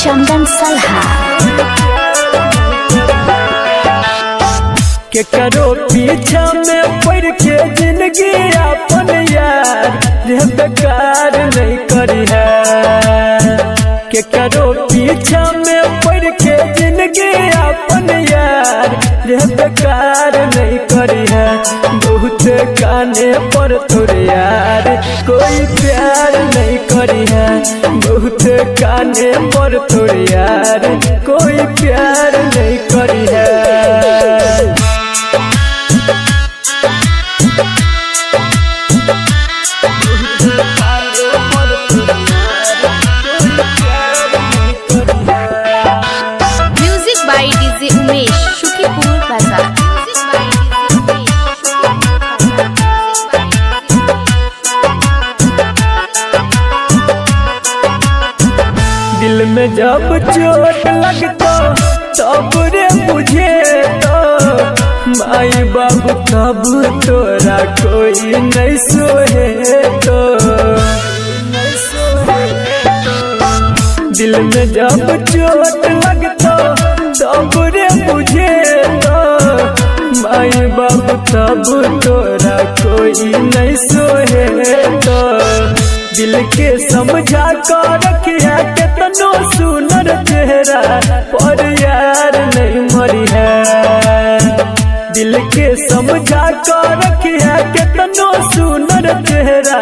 चंदन सलहा। के करो पीछा में पड़ के जिंदगी अपन यार रे बेकार नहीं करी है। के करो पीछा में पड़ के जिंदगी अपन यार रे बेकार नहीं करी है। बहुत काने पर तोरे यार कोई प्यार नहीं करी है। बहुत काने पर तोरे यार कोई प्यार नहीं करी है। Music by DJ Umesh Shukipur Bazar. दिल में जब चोट लगता तब रे मुझे तो माई बाबू तब तोरा कोई नहीं सोहे तो। दिल में जब चोट लगता तब रे मुझे तो माई बाबू तब तोरा कोई नहीं सोहे तो। दिल के समझा कर रखिया कितनो सुनर चेहरा पर यार नहीं मरी है। दिल के समझा कर रखिया कितनो सुनर चेहरा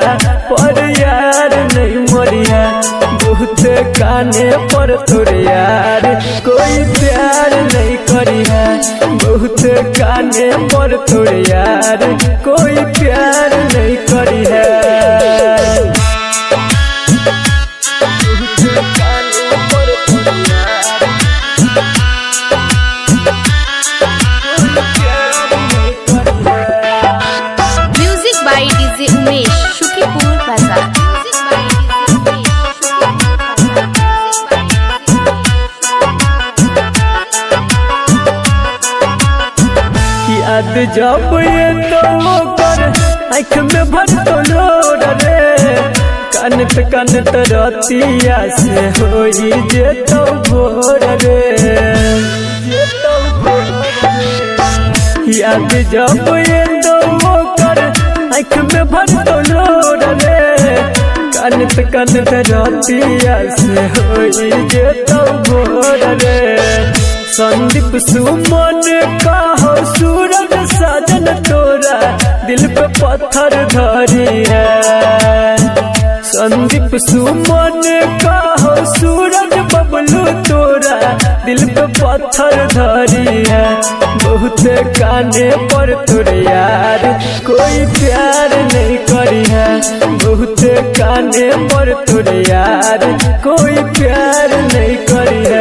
पर यार नहीं मरी है। बहुत काने पर तोरे यार कोई प्यार नहीं करी है। बहुत काने पर तोरे यार कोई प्यार नहीं करी है। Music by DJ Umesh Shukipur Bazar. याद जब ये तो कर आँख में भर तो लोड रे। कानत कानत रतिया से होई जे तो भोर रे। याद जब ये तो कर आँख में भर तो लोड रे। कानत कानत रतिया से होई जे तो भोर रे। संदीप सुमन का हो सूरज साजन तोरा दिल पे पत्थर धरी है। संदीप सुमन का हो सूरज बबलू तोरा दिल पे पत्थर धरी है। बहुत काने पर तोरे यार कोई प्यार नहीं करी है। बहुत काने पर तोरे यार कोई प्यार नहीं करी है।